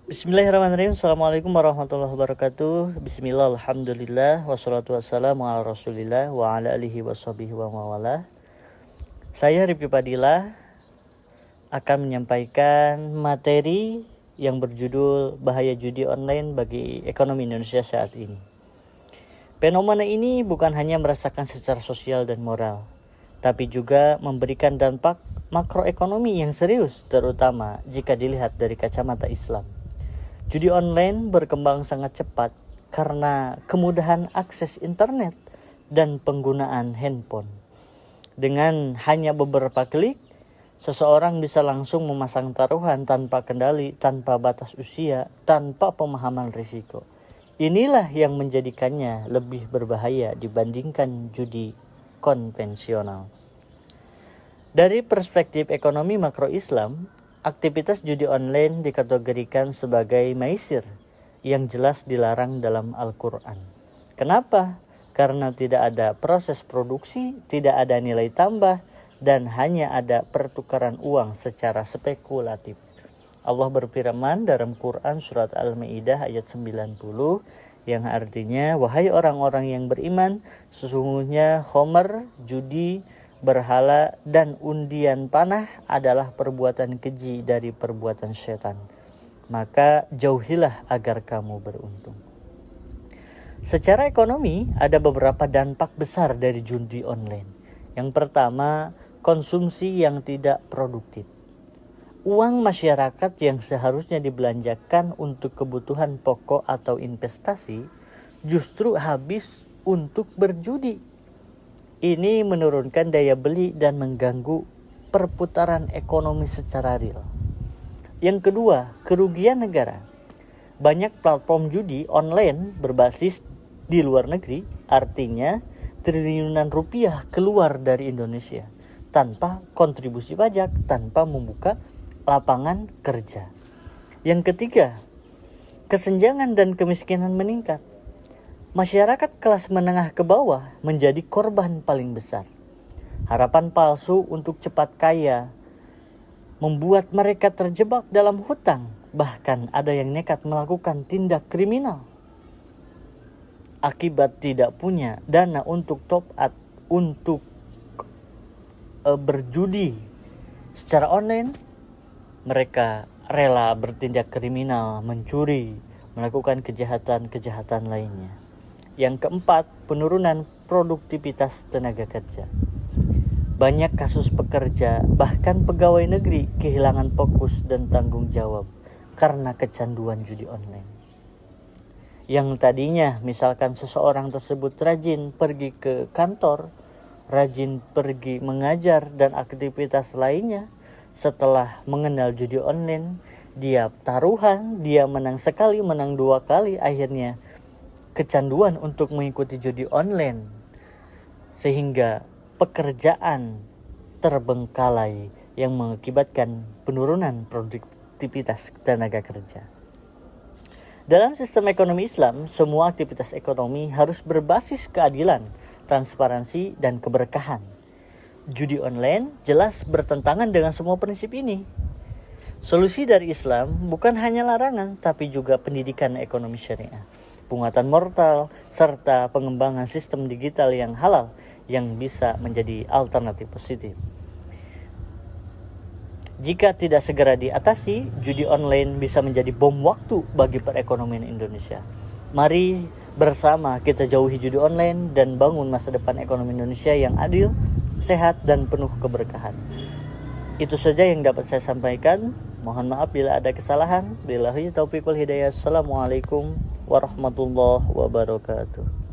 Bismillahirrahmanirrahim. Assalamualaikum warahmatullahi wabarakatuh. Bismillah, alhamdulillah, wassalatu wassalamu ala rasulillah wa ala alihi washabihi wa mawalah. Saya Rifki Padilla akan menyampaikan materi yang berjudul Bahaya Judi Online bagi Ekonomi Indonesia saat ini. Fenomena ini bukan hanya merasakan secara sosial dan moral, tapi juga memberikan dampak makroekonomi yang serius, terutama jika dilihat dari kacamata Islam. Judi online berkembang sangat cepat karena kemudahan akses internet dan penggunaan handphone. Dengan hanya beberapa klik, seseorang bisa langsung memasang taruhan tanpa kendali, tanpa batas usia, tanpa pemahaman risiko. Inilah yang menjadikannya lebih berbahaya dibandingkan judi konvensional. Dari perspektif ekonomi makro Islam, aktivitas judi online dikategorikan sebagai maisir yang jelas dilarang dalam Al-Quran. Kenapa? Karena tidak ada proses produksi, tidak ada nilai tambah, dan hanya ada pertukaran uang secara spekulatif. Allah berfirman dalam Quran surat Al-Maidah ayat 90 yang artinya, wahai orang-orang yang beriman, sesungguhnya khomer, judi, berhala, dan undian panah adalah perbuatan keji dari perbuatan setan. Maka jauhilah agar kamu beruntung. Secara ekonomi, ada beberapa dampak besar dari judi online. Yang pertama, konsumsi yang tidak produktif. Uang masyarakat yang seharusnya dibelanjakan untuk kebutuhan pokok atau investasi justru habis untuk berjudi. Ini menurunkan daya beli dan mengganggu perputaran ekonomi secara real. Yang kedua, kerugian negara. Banyak platform judi online berbasis di luar negeri, artinya triliunan rupiah keluar dari Indonesia tanpa kontribusi pajak, tanpa membuka lapangan kerja. Yang ketiga, kesenjangan dan kemiskinan meningkat. Masyarakat kelas menengah ke bawah menjadi korban paling besar. Harapan palsu untuk cepat kaya membuat mereka terjebak dalam hutang, bahkan ada yang nekat melakukan tindak kriminal. Akibat tidak punya dana untuk top up, untuk berjudi secara online, mereka rela bertindak kriminal, mencuri, melakukan kejahatan-kejahatan lainnya. Yang keempat, penurunan produktivitas tenaga kerja. Banyak kasus pekerja, bahkan pegawai negeri, kehilangan fokus dan tanggung jawab karena kecanduan judi online. Yang tadinya misalkan seseorang tersebut rajin pergi ke kantor, rajin pergi mengajar dan aktivitas lainnya, setelah mengenal judi online, dia taruhan, dia menang sekali, menang dua kali, akhirnya kecanduan untuk mengikuti judi online, sehingga pekerjaan terbengkalai yang mengakibatkan penurunan produktivitas tenaga kerja. Dalam sistem ekonomi Islam, semua aktivitas ekonomi harus berbasis keadilan, transparansi, dan keberkahan. Judi online jelas bertentangan dengan semua prinsip ini. Solusi dari Islam bukan hanya larangan, tapi juga pendidikan ekonomi syariah, penguatan moral, serta pengembangan sistem digital yang halal yang bisa menjadi alternatif positif. Jika tidak segera diatasi, judi online bisa menjadi bom waktu bagi perekonomian Indonesia. Mari bersama kita jauhi judi online dan bangun masa depan ekonomi Indonesia yang adil, sehat, dan penuh keberkahan. Itu saja yang dapat saya sampaikan. Mohon maaf bila ada kesalahan. Billahi taufiq wal hidayah. Assalamualaikum warahmatullahi wabarakatuh.